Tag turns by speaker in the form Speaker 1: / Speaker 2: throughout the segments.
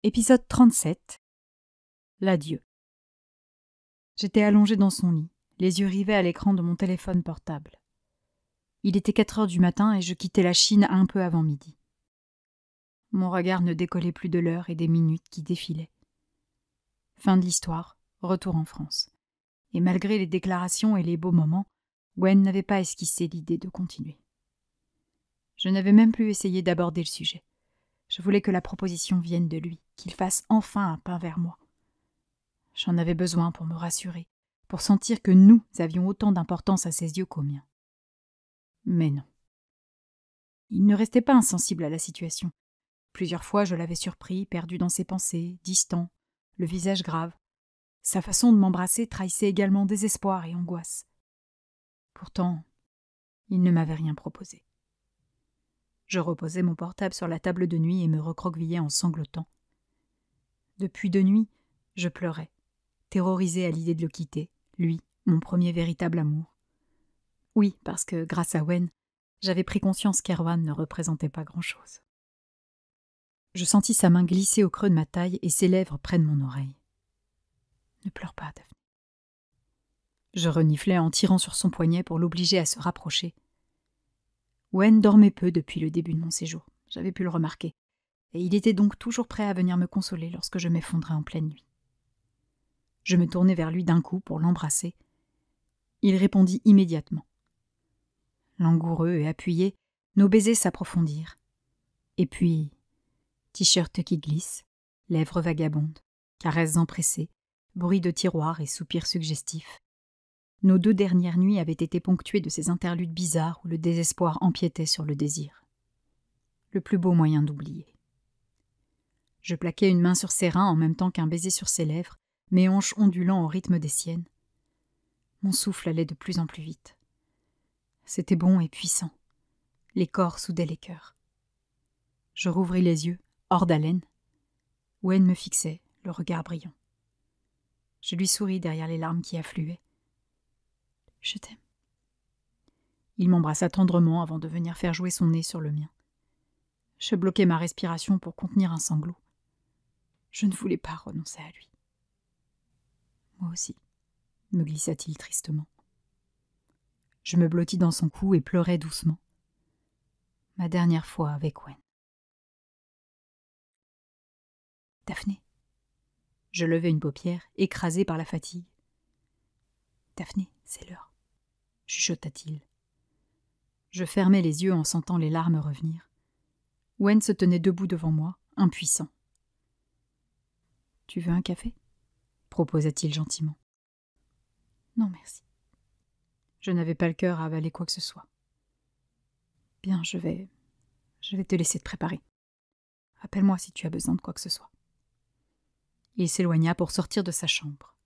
Speaker 1: Épisode 37. L'adieu. J'étais allongée dans son lit, les yeux rivés à l'écran de mon téléphone portable. Il était 4 heures du matin et je quittais la Chine un peu avant midi. Mon regard ne décollait plus de l'heure et des minutes qui défilaient. Fin de l'histoire, retour en France. Et malgré les déclarations et les beaux moments, Gwen n'avait pas esquissé l'idée de continuer. Je n'avais même plus essayé d'aborder le sujet. Je voulais que la proposition vienne de lui, qu'il fasse enfin un pas vers moi. J'en avais besoin pour me rassurer, pour sentir que nous avions autant d'importance à ses yeux qu'aux miens. Mais non. Il ne restait pas insensible à la situation. Plusieurs fois, je l'avais surpris, perdu dans ses pensées, distant, le visage grave. Sa façon de m'embrasser trahissait également désespoir et angoisse. Pourtant, il ne m'avait rien proposé. Je reposais mon portable sur la table de nuit et me recroquevillais en sanglotant. Depuis 2 nuits, je pleurais, terrorisée à l'idée de le quitter, lui, mon premier véritable amour. Oui, parce que, grâce à Wen, j'avais pris conscience qu'Erwan ne représentait pas grand-chose. Je sentis sa main glisser au creux de ma taille et ses lèvres près de mon oreille. « Ne pleure pas, Daphné. » Je reniflais en tirant sur son poignet pour l'obliger à se rapprocher. Wen dormait peu depuis le début de mon séjour, j'avais pu le remarquer, et il était donc toujours prêt à venir me consoler lorsque je m'effondrais en pleine nuit. Je me tournai vers lui d'un coup pour l'embrasser. Il répondit immédiatement. Langoureux et appuyé, nos baisers s'approfondirent. Et puis, t-shirt qui glisse, lèvres vagabondes, caresses empressées, bruit de tiroirs et soupirs suggestifs. Nos 2 dernières nuits avaient été ponctuées de ces interludes bizarres où le désespoir empiétait sur le désir. Le plus beau moyen d'oublier. Je plaquai une main sur ses reins en même temps qu'un baiser sur ses lèvres, mes hanches ondulant au rythme des siennes. Mon souffle allait de plus en plus vite. C'était bon et puissant. Les corps soudaient les cœurs. Je rouvris les yeux, hors d'haleine. Wen me fixait, le regard brillant. Je lui souris derrière les larmes qui affluaient. « Je t'aime. » Il m'embrassa tendrement avant de venir faire jouer son nez sur le mien. Je bloquai ma respiration pour contenir un sanglot. Je ne voulais pas renoncer à lui. « Moi aussi, » me glissa-t-il tristement. Je me blottis dans son cou et pleurai doucement. Ma dernière fois avec Wen. « Daphné. » Je levai une paupière, écrasée par la fatigue. « Daphné, c'est l'heure. » chuchota-t-il. Je fermai les yeux en sentant les larmes revenir. Wen se tenait debout devant moi, impuissant. « Tu veux un café ?» proposa-t-il gentiment. « Non, merci. » Je n'avais pas le cœur à avaler quoi que ce soit. « Bien, je vais te laisser te préparer. Appelle-moi si tu as besoin de quoi que ce soit. » Il s'éloigna pour sortir de sa chambre.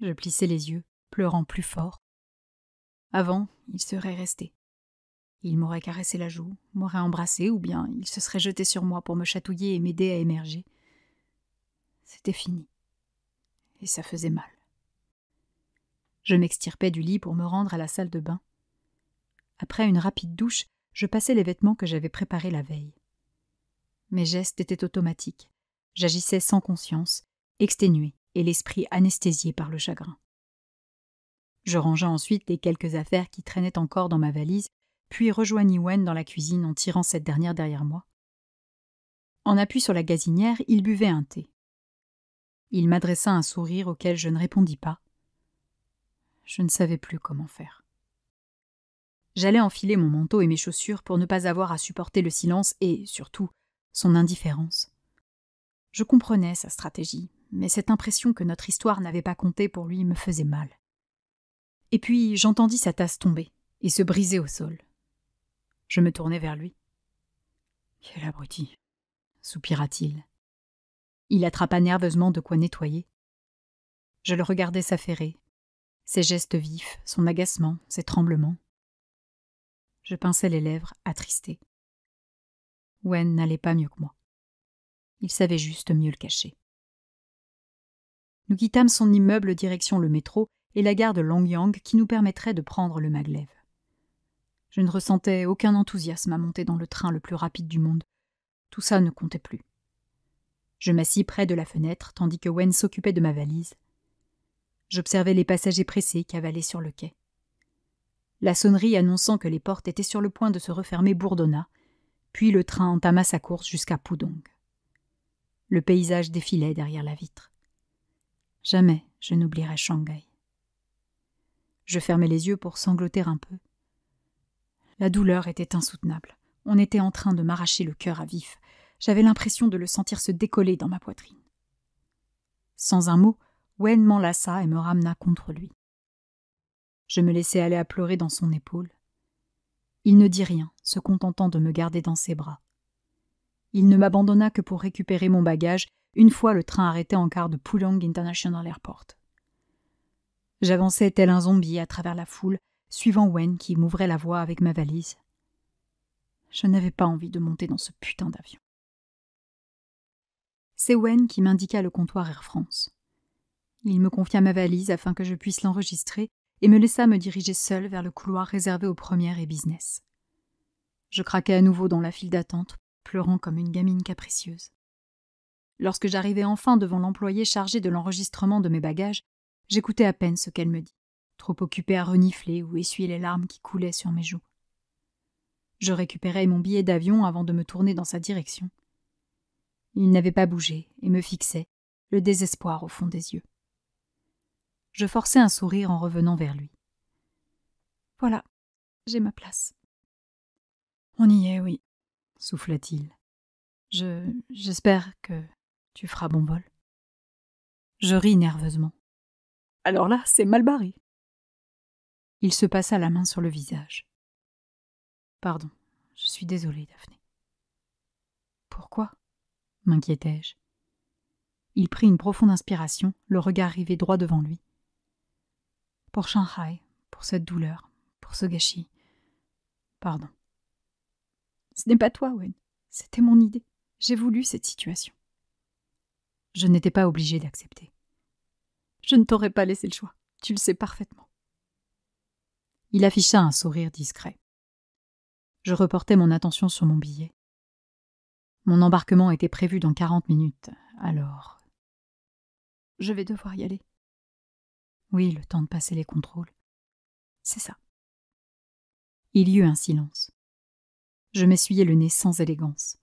Speaker 1: Je plissai les yeux, pleurant plus fort. Avant, il serait resté. Il m'aurait caressé la joue, m'aurait embrassé, ou bien il se serait jeté sur moi pour me chatouiller et m'aider à émerger. C'était fini. Et ça faisait mal. Je m'extirpai du lit pour me rendre à la salle de bain. Après une rapide douche, je passai les vêtements que j'avais préparés la veille. Mes gestes étaient automatiques. J'agissais sans conscience, exténuée et l'esprit anesthésié par le chagrin. Je rangeai ensuite les quelques affaires qui traînaient encore dans ma valise, puis rejoignis Wen dans la cuisine en tirant cette dernière derrière moi. En appui sur la gazinière, il buvait un thé. Il m'adressa un sourire auquel je ne répondis pas. Je ne savais plus comment faire. J'allais enfiler mon manteau et mes chaussures pour ne pas avoir à supporter le silence et, surtout, son indifférence. Je comprenais sa stratégie, mais cette impression que notre histoire n'avait pas compté pour lui me faisait mal. Et puis j'entendis sa tasse tomber et se briser au sol. Je me tournai vers lui. « Quel abruti !» soupira-t-il. Il attrapa nerveusement de quoi nettoyer. Je le regardais s'affairer, ses gestes vifs, son agacement, ses tremblements. Je pinçais les lèvres, attristé. Wen n'allait pas mieux que moi. Il savait juste mieux le cacher. Nous quittâmes son immeuble direction le métro et la gare de Longyang qui nous permettrait de prendre le maglev. Je ne ressentais aucun enthousiasme à monter dans le train le plus rapide du monde. Tout ça ne comptait plus. Je m'assis près de la fenêtre tandis que Wen s'occupait de ma valise. J'observais les passagers pressés cavaler sur le quai. La sonnerie annonçant que les portes étaient sur le point de se refermer bourdonna, puis le train entama sa course jusqu'à Pudong. Le paysage défilait derrière la vitre. Jamais je n'oublierai Shanghai. Je fermai les yeux pour sangloter un peu. La douleur était insoutenable. On était en train de m'arracher le cœur à vif. J'avais l'impression de le sentir se décoller dans ma poitrine. Sans un mot, Wen m'enlaça et me ramena contre lui. Je me laissai aller à pleurer dans son épaule. Il ne dit rien, se contentant de me garder dans ses bras. Il ne m'abandonna que pour récupérer mon bagage une fois le train arrêté en quart de Pudong International Airport. J'avançais tel un zombie à travers la foule, suivant Wen qui m'ouvrait la voie avec ma valise. Je n'avais pas envie de monter dans ce putain d'avion. C'est Wen qui m'indiqua le comptoir Air France. Il me confia ma valise afin que je puisse l'enregistrer et me laissa me diriger seule vers le couloir réservé aux premières et business. Je craquai à nouveau dans la file d'attente, pleurant comme une gamine capricieuse. Lorsque j'arrivai enfin devant l'employé chargé de l'enregistrement de mes bagages, j'écoutais à peine ce qu'elle me dit, trop occupée à renifler ou essuyer les larmes qui coulaient sur mes joues. Je récupérai mon billet d'avion avant de me tourner dans sa direction. Il n'avait pas bougé et me fixait, le désespoir au fond des yeux. Je forçai un sourire en revenant vers lui. « Voilà, j'ai ma place. »« On y est, oui, » souffla-t-il. « J'espère que tu feras bon vol. » Je ris nerveusement. « Alors là, c'est mal barré. » Il se passa la main sur le visage. « Pardon, je suis désolée, Daphné. »« Pourquoi ?» m'inquiétai-je. Il prit une profonde inspiration, le regard rivé droit devant lui. « Pour Shanghai, pour cette douleur, pour ce gâchis. Pardon. »« Ce n'est pas toi, Wen. C'était mon idée. J'ai voulu cette situation. » Je n'étais pas obligée d'accepter. Je ne t'aurais pas laissé le choix. Tu le sais parfaitement. Il afficha un sourire discret. Je reportai mon attention sur mon billet. Mon embarquement était prévu dans 40 minutes, alors... Je vais devoir y aller. Oui, le temps de passer les contrôles. C'est ça. Il y eut un silence. Je m'essuyai le nez sans élégance.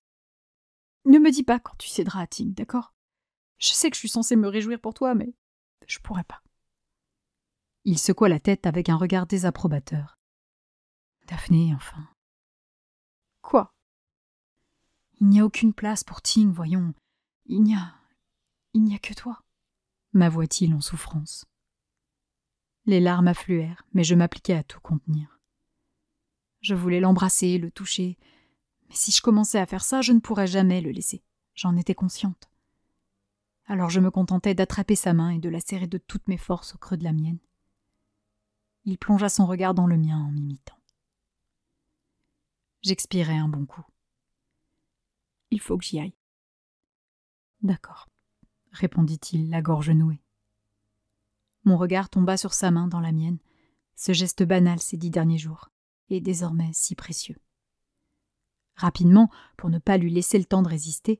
Speaker 1: Ne me dis pas quand tu céderas à Ting, d'accord ? Je sais que je suis censée me réjouir pour toi, mais je pourrais pas. Il secoua la tête avec un regard désapprobateur. Daphné, enfin. Quoi ? Il n'y a aucune place pour Ting, voyons. Il n'y a que toi, m'avoua-t-il en souffrance. Les larmes affluèrent, mais je m'appliquai à tout contenir. Je voulais l'embrasser, le toucher, mais si je commençais à faire ça, je ne pourrais jamais le laisser. J'en étais consciente. Alors je me contentais d'attraper sa main et de la serrer de toutes mes forces au creux de la mienne. Il plongea son regard dans le mien en m'imitant. J'expirai un bon coup. Il faut que j'y aille. D'accord, répondit-il, la gorge nouée. Mon regard tomba sur sa main dans la mienne, ce geste banal ces 10 derniers jours, et désormais si précieux. Rapidement, pour ne pas lui laisser le temps de résister,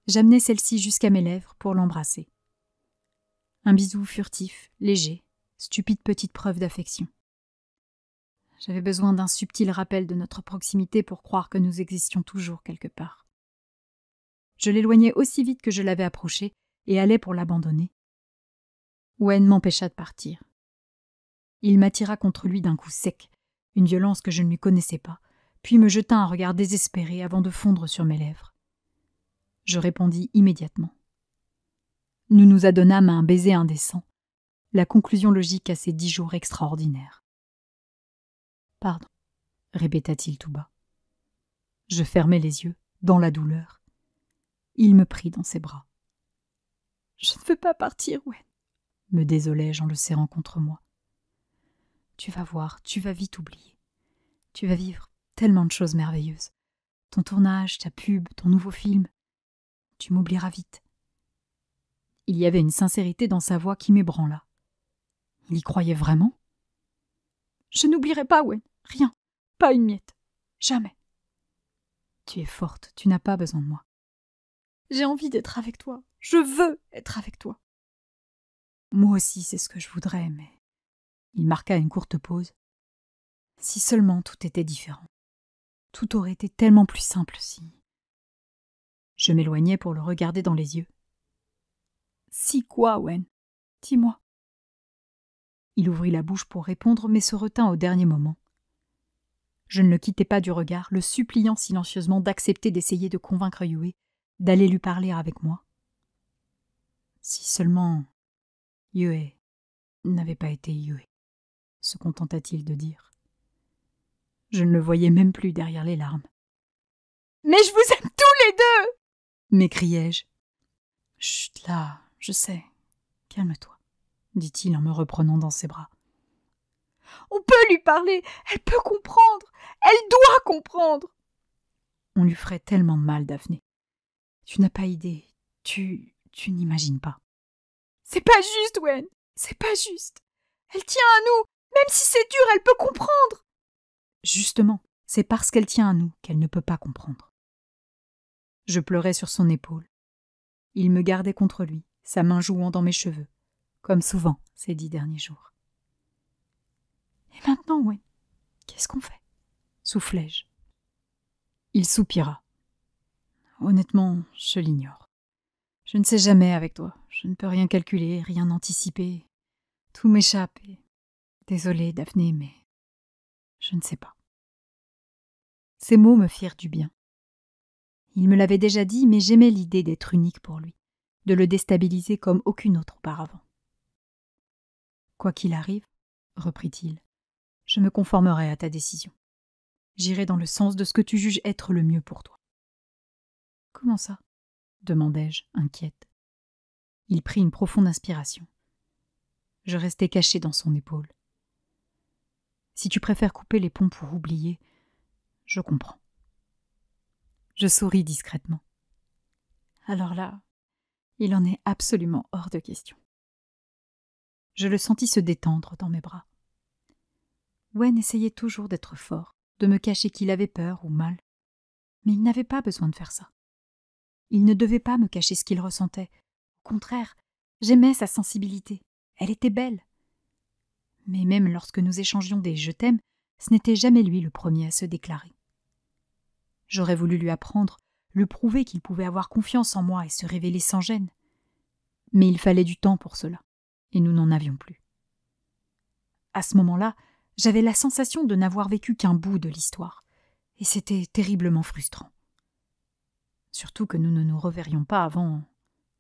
Speaker 1: j'amenai celle-ci jusqu'à mes lèvres pour l'embrasser. Un bisou furtif, léger, stupide petite preuve d'affection. J'avais besoin d'un subtil rappel de notre proximité pour croire que nous existions toujours quelque part. Je l'éloignai aussi vite que je l'avais approché et allais pour l'abandonner. Wen m'empêcha de partir. Il m'attira contre lui d'un coup sec, une violence que je ne lui connaissais pas, puis me jeta un regard désespéré avant de fondre sur mes lèvres. Je répondis immédiatement. Nous nous adonnâmes à un baiser indécent, la conclusion logique à ces 10 jours extraordinaires. « Pardon », répéta-t-il tout bas. Je fermai les yeux, dans la douleur. Il me prit dans ses bras. « Je ne veux pas partir, Wen », me désolai-je en le serrant contre moi. « Tu vas voir, tu vas vite oublier. Tu vas vivre tellement de choses merveilleuses. Ton tournage, ta pub, ton nouveau film. Tu m'oublieras vite. » Il y avait une sincérité dans sa voix qui m'ébranla. Il y croyait vraiment ? « Je n'oublierai pas, Wen. Rien. Pas une miette. Jamais. » « Tu es forte, tu n'as pas besoin de moi. J'ai envie d'être avec toi. Je veux être avec toi. Moi aussi, c'est ce que je voudrais, mais... Il marqua une courte pause. Si seulement tout était différent. Tout aurait été tellement plus simple si... Je m'éloignai pour le regarder dans les yeux. Si quoi, Wen? Dis-moi. Il ouvrit la bouche pour répondre, mais se retint au dernier moment. Je ne le quittai pas du regard, le suppliant silencieusement d'accepter d'essayer de convaincre Yue d'aller lui parler avec moi. Si seulement Yue n'avait pas été Yue, se contenta-t-il de dire. Je ne le voyais même plus derrière les larmes. « Mais je vous aime tous les deux !» m'écriai-je. « Chut là, je sais. Calme-toi, » dit-il en me reprenant dans ses bras. « On peut lui parler, elle peut comprendre, elle doit comprendre !» On lui ferait tellement de mal, Daphné. Tu n'as pas idée, tu n'imagines pas. C'est pas juste, Wen, c'est pas juste. Elle tient à nous, même si c'est dur, elle peut comprendre. Justement, c'est parce qu'elle tient à nous qu'elle ne peut pas comprendre. Je pleurais sur son épaule. Il me gardait contre lui, sa main jouant dans mes cheveux, comme souvent ces 10 derniers jours. Et maintenant, Wen, qu'est-ce qu'on fait? Soufflai-je. Il soupira. Honnêtement, je l'ignore. Je ne sais jamais avec toi. Je ne peux rien calculer, rien anticiper. Tout m'échappe. Désolée, Daphné, mais je ne sais pas. Ces mots me firent du bien. Il me l'avait déjà dit, mais j'aimais l'idée d'être unique pour lui, de le déstabiliser comme aucune autre auparavant. Quoi qu'il arrive, reprit-il, je me conformerai à ta décision. J'irai dans le sens de ce que tu juges être le mieux pour toi. Comment ça? Demandai-je, inquiète. Il prit une profonde inspiration. Je restai caché dans son épaule. Si tu préfères couper les ponts pour oublier, je comprends. Je souris discrètement. Alors là, il en est absolument hors de question. Je le sentis se détendre dans mes bras. Wen essayait toujours d'être fort, de me cacher qu'il avait peur ou mal. Mais il n'avait pas besoin de faire ça. Il ne devait pas me cacher ce qu'il ressentait. Au contraire, j'aimais sa sensibilité. Elle était belle. Mais même lorsque nous échangions des « je t'aime », ce n'était jamais lui le premier à se déclarer. J'aurais voulu lui apprendre, lui prouver qu'il pouvait avoir confiance en moi et se révéler sans gêne. Mais il fallait du temps pour cela, et nous n'en avions plus. À ce moment-là, j'avais la sensation de n'avoir vécu qu'un bout de l'histoire, et c'était terriblement frustrant. Surtout que nous ne nous reverrions pas avant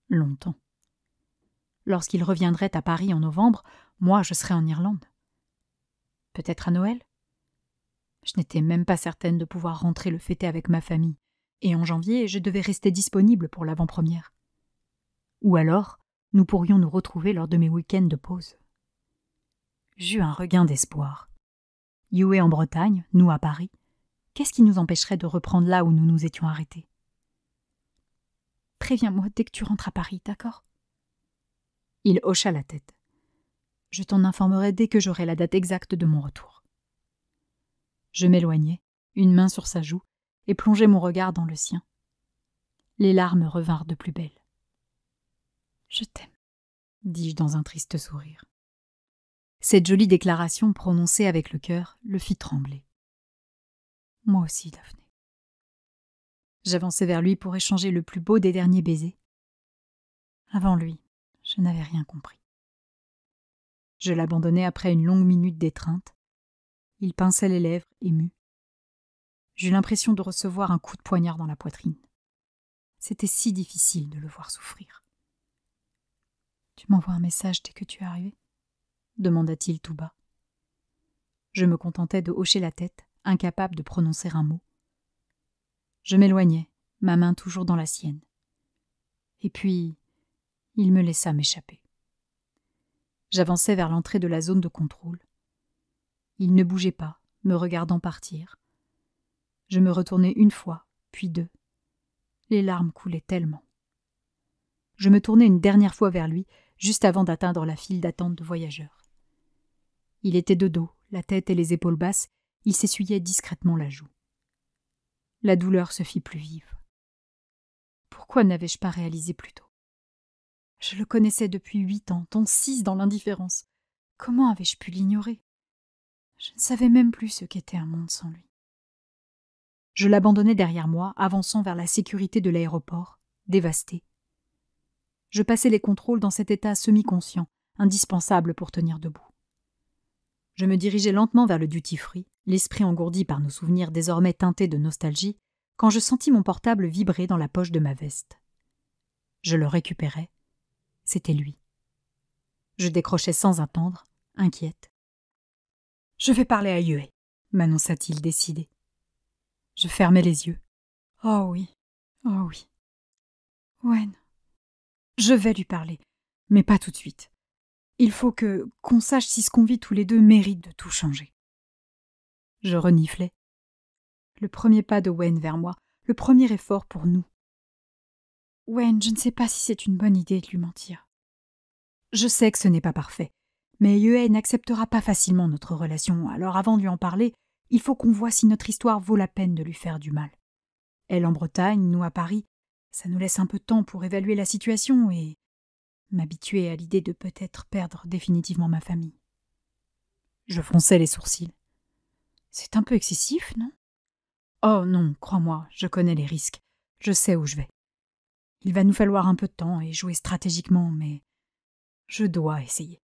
Speaker 1: longtemps. Lorsqu'il reviendrait à Paris en novembre, moi je serais en Irlande. Peut-être à Noël? Je n'étais même pas certaine de pouvoir rentrer le fêter avec ma famille, et en janvier, je devais rester disponible pour l'avant-première. Ou alors, nous pourrions nous retrouver lors de mes week-ends de pause. J'eus un regain d'espoir. Yue en Bretagne, nous à Paris. Qu'est-ce qui nous empêcherait de reprendre là où nous nous étions arrêtés? Préviens-moi dès que tu rentres à Paris, d'accord? Il hocha la tête. Je t'en informerai dès que j'aurai la date exacte de mon retour. Je m'éloignai, une main sur sa joue, et plongeai mon regard dans le sien. Les larmes revinrent de plus belle. « Je t'aime », dis-je dans un triste sourire. Cette jolie déclaration prononcée avec le cœur le fit trembler. Moi aussi, Daphné. J'avançai vers lui pour échanger le plus beau des derniers baisers. Avant lui, je n'avais rien compris. Je l'abandonnai après une longue minute d'étreinte. Il pinçait les lèvres, ému. J'eus l'impression de recevoir un coup de poignard dans la poitrine. C'était si difficile de le voir souffrir. « Tu m'envoies un message dès que tu es arrivé ?» demanda-t-il tout bas. Je me contentais de hocher la tête, incapable de prononcer un mot. Je m'éloignai, ma main toujours dans la sienne. Et puis, il me laissa m'échapper. J'avançai vers l'entrée de la zone de contrôle. Il ne bougeait pas, me regardant partir. Je me retournai une fois, puis deux. Les larmes coulaient tellement. Je me tournai une dernière fois vers lui, juste avant d'atteindre la file d'attente de voyageurs. Il était de dos, la tête et les épaules basses, il s'essuyait discrètement la joue. La douleur se fit plus vive. « Pourquoi n'avais-je pas réalisé plus tôt? Je le connaissais depuis 8 ans, dont 6 dans l'indifférence. Comment avais-je pu l'ignorer? Je ne savais même plus ce qu'était un monde sans lui. Je l'abandonnai derrière moi, avançant vers la sécurité de l'aéroport, dévasté. Je passais les contrôles dans cet état semi-conscient, indispensable pour tenir debout. Je me dirigeais lentement vers le duty-free, l'esprit engourdi par nos souvenirs désormais teintés de nostalgie, quand je sentis mon portable vibrer dans la poche de ma veste. Je le récupérai. C'était lui. Je décrochai sans attendre, inquiète. « Je vais parler à Yue », m'annonça-t-il décidé. Je fermai les yeux. Oh oui, oh oui. Wen. Je vais lui parler, mais pas tout de suite. Il faut qu'on sache si ce qu'on vit tous les deux mérite de tout changer. Je reniflai. Le premier pas de Wen vers moi, le premier effort pour nous. Wen, je ne sais pas si c'est une bonne idée de lui mentir. Je sais que ce n'est pas parfait, mais Yue n'acceptera pas facilement notre relation, alors avant de lui en parler, il faut qu'on voie si notre histoire vaut la peine de lui faire du mal. Elle en Bretagne, nous à Paris, ça nous laisse un peu de temps pour évaluer la situation et m'habituer à l'idée de peut-être perdre définitivement ma famille. Je fronçai les sourcils. C'est un peu excessif, non? Oh non, crois-moi, je connais les risques. Je sais où je vais. Il va nous falloir un peu de temps et jouer stratégiquement, mais je dois essayer.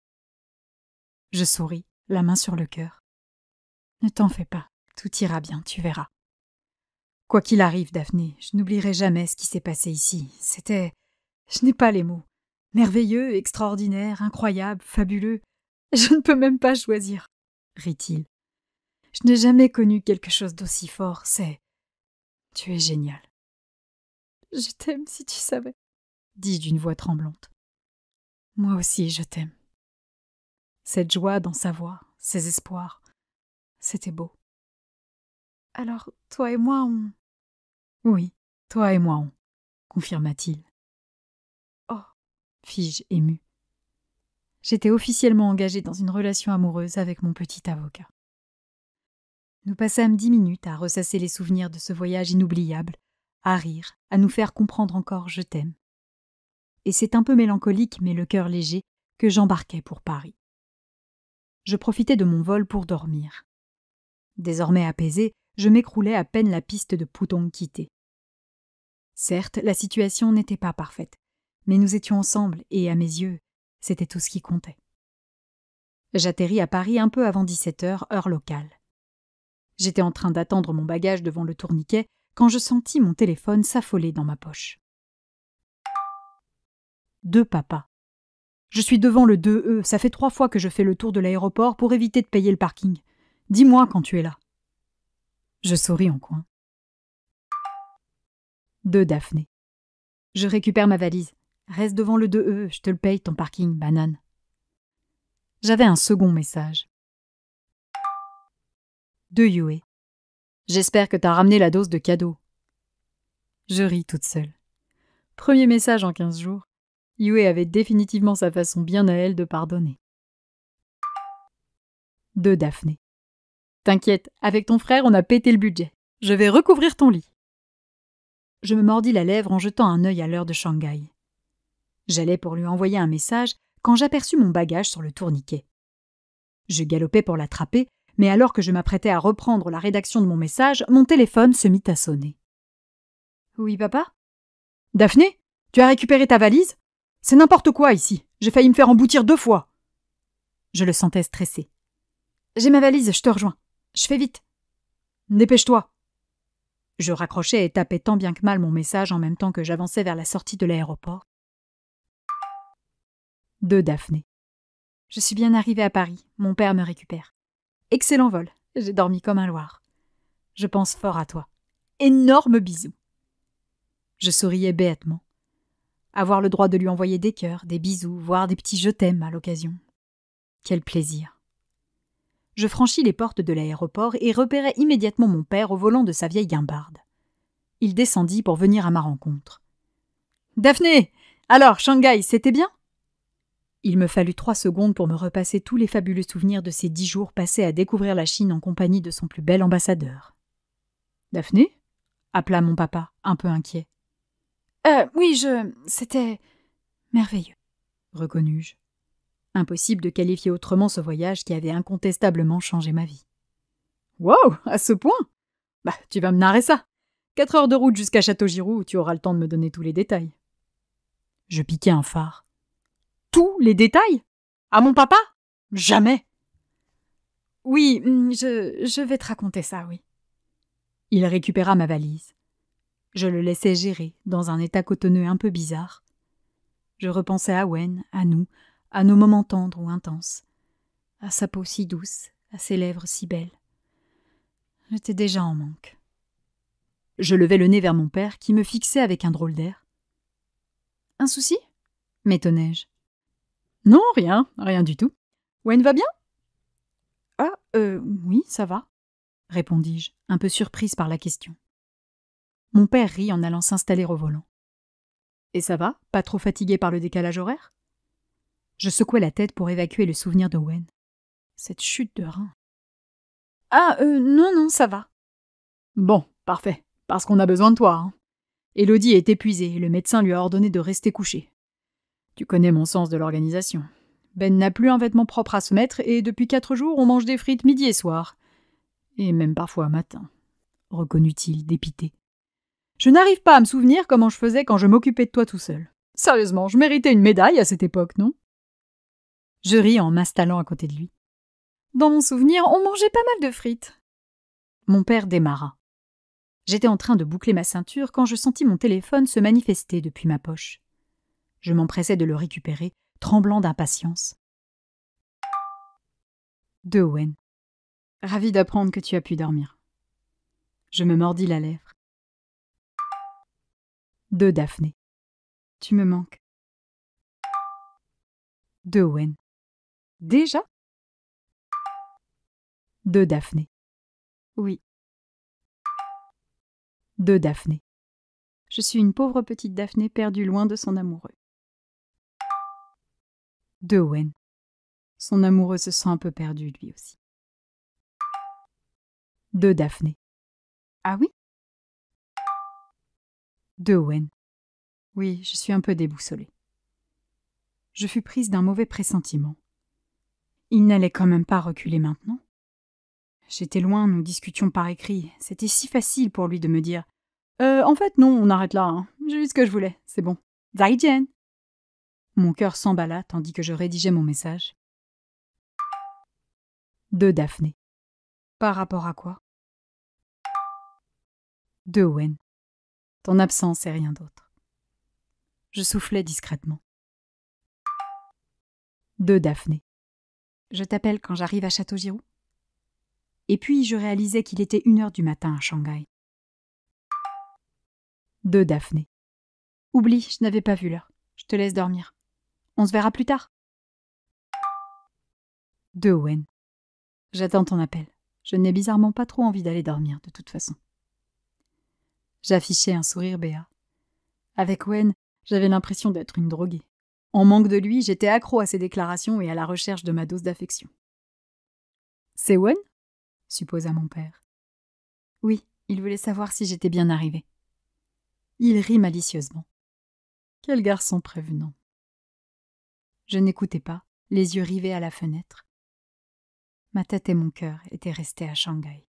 Speaker 1: Je souris, la main sur le cœur. Ne t'en fais pas, tout ira bien, tu verras. Quoi qu'il arrive, Daphné, je n'oublierai jamais ce qui s'est passé ici. C'était... Je n'ai pas les mots. Merveilleux, extraordinaire, incroyable, fabuleux. Je ne peux même pas choisir, rit-il. Je n'ai jamais connu quelque chose d'aussi fort, c'est... Tu es génial. Je t'aime si tu savais, dis-je d'une voix tremblante. Moi aussi, je t'aime. Cette joie dans sa voix, ces espoirs, c'était beau. Alors, toi et moi, on... Oui, toi et moi, on... confirma-t-il. Oh, fis-je émue. J'étais officiellement engagée dans une relation amoureuse avec mon petit avocat. Nous passâmes 10 minutes à ressasser les souvenirs de ce voyage inoubliable, à rire, à nous faire comprendre encore « je t'aime ». Et c'est un peu mélancolique, mais le cœur léger, que j'embarquai pour Paris. Je profitais de mon vol pour dormir. Désormais apaisé, je m'écroulais à peine la piste de Pudong quittée. Certes, la situation n'était pas parfaite, mais nous étions ensemble et, à mes yeux, c'était tout ce qui comptait. J'atterris à Paris un peu avant 17h, heure locale. J'étais en train d'attendre mon bagage devant le tourniquet quand je sentis mon téléphone s'affoler dans ma poche. De papa. Je suis devant le 2E, ça fait 3 fois que je fais le tour de l'aéroport pour éviter de payer le parking. Dis-moi quand tu es là. Je souris en coin. De Daphné. Je récupère ma valise. Reste devant le 2E, je te le paye ton parking, banane. J'avais un second message. De Yue. J'espère que t'as ramené la dose de cadeau. Je ris toute seule. Premier message en 15 jours. Yue avait définitivement sa façon bien à elle de pardonner. De Daphné. T'inquiète, avec ton frère, on a pété le budget. Je vais recouvrir ton lit. Je me mordis la lèvre en jetant un œil à l'heure de Shanghai. J'allais pour lui envoyer un message quand j'aperçus mon bagage sur le tourniquet. Je galopais pour l'attraper, mais alors que je m'apprêtais à reprendre la rédaction de mon message, mon téléphone se mit à sonner. « Oui, papa ? Daphné, tu as récupéré ta valise ? C'est n'importe quoi ici. J'ai failli me faire emboutir 2 fois. » Je le sentais stressé. « J'ai ma valise, je te rejoins. Je fais vite. »« Dépêche-toi. » Je raccrochais et tapais tant bien que mal mon message en même temps que j'avançais vers la sortie de l'aéroport. De Daphné. Je suis bien arrivée à Paris. Mon père me récupère. Excellent vol. J'ai dormi comme un loir. Je pense fort à toi. Énorme bisou. Je souriais bêtement. Avoir le droit de lui envoyer des cœurs, des bisous, voire des petits je t'aime à l'occasion. Quel plaisir. Je franchis les portes de l'aéroport et repérai immédiatement mon père au volant de sa vieille guimbarde. Il descendit pour venir à ma rencontre. « Daphné, alors, Shanghai, c'était bien ?» Il me fallut 3 secondes pour me repasser tous les fabuleux souvenirs de ces 10 jours passés à découvrir la Chine en compagnie de son plus bel ambassadeur. « Daphné ?» appela mon papa, un peu inquiet. Oui, c'était merveilleux, reconnus-je. Impossible de qualifier autrement ce voyage qui avait incontestablement changé ma vie. Wow, à ce point? Bah, tu vas me narrer ça. 4 heures de route jusqu'à Châteaugiroux, tu auras le temps de me donner tous les détails. Je piquai un phare. Tous les détails? À mon papa? Jamais. Oui, je vais te raconter ça, oui. Il récupéra ma valise. Je le laissai gérer, dans un état cotonneux un peu bizarre. Je repensais à Wen, à nous, à nos moments tendres ou intenses, à sa peau si douce, à ses lèvres si belles. J'étais déjà en manque. Je levai le nez vers mon père, qui me fixait avec un drôle d'air. « Un souci » m'étonnai-je. « Non, rien du tout. Wen va bien ?»« Ah, oui, ça va, » répondis-je, un peu surprise par la question. Mon père rit en allant s'installer au volant. « Et ça va? Pas trop fatigué par le décalage horaire ?» Je secouai la tête pour évacuer le souvenir de Wen. Cette chute de rein. « Ah, non, ça va. »« Bon, parfait, parce qu'on a besoin de toi. Hein. Élodie est épuisée et le médecin lui a ordonné de rester couchée. Tu connais mon sens de l'organisation. Ben n'a plus un vêtement propre à se mettre et depuis 4 jours, on mange des frites midi et soir. Et même parfois matin, reconnut-il, dépité. Je n'arrive pas à me souvenir comment je faisais quand je m'occupais de toi tout seul. Sérieusement, je méritais une médaille à cette époque, non ? Je ris en m'installant à côté de lui. Dans mon souvenir, on mangeait pas mal de frites. Mon père démarra. J'étais en train de boucler ma ceinture quand je sentis mon téléphone se manifester depuis ma poche. Je m'empressai de le récupérer, tremblant d'impatience. De Wen. Ravi d'apprendre que tu as pu dormir. Je me mordis la lèvre. De Daphné. Tu me manques. De Wen. Déjà? De Daphné. Oui. De Daphné. Je suis une pauvre petite Daphné perdue loin de son amoureux. De Wen. Son amoureux se sent un peu perdu lui aussi. De Daphné. Ah oui? De Wen. Oui, je suis un peu déboussolée. Je fus prise d'un mauvais pressentiment. Il n'allait quand même pas reculer maintenant. J'étais loin, nous discutions par écrit. C'était si facile pour lui de me dire « En fait, non, on arrête là. Hein. J'ai eu ce que je voulais, c'est bon. Zaijian !» Mon cœur s'emballa tandis que je rédigeais mon message. De Daphné. Par rapport à quoi? De Wen. Ton absence et rien d'autre. Je soufflais discrètement. De Daphné. Je t'appelle quand j'arrive à Châteaugiroux. Et puis je réalisais qu'il était 1h du matin à Shanghai. De Daphné. Oublie, je n'avais pas vu l'heure. Je te laisse dormir. On se verra plus tard. De Wen. J'attends ton appel. Je n'ai bizarrement pas trop envie d'aller dormir, de toute façon. J'affichais un sourire béat. Avec Wen, j'avais l'impression d'être une droguée. En manque de lui, j'étais accro à ses déclarations et à la recherche de ma dose d'affection. C'est Wen? Supposa mon père. Oui, il voulait savoir si j'étais bien arrivée. Il rit malicieusement. Quel garçon prévenant. Je n'écoutais pas, les yeux rivés à la fenêtre. Ma tête et mon cœur étaient restés à Shanghai.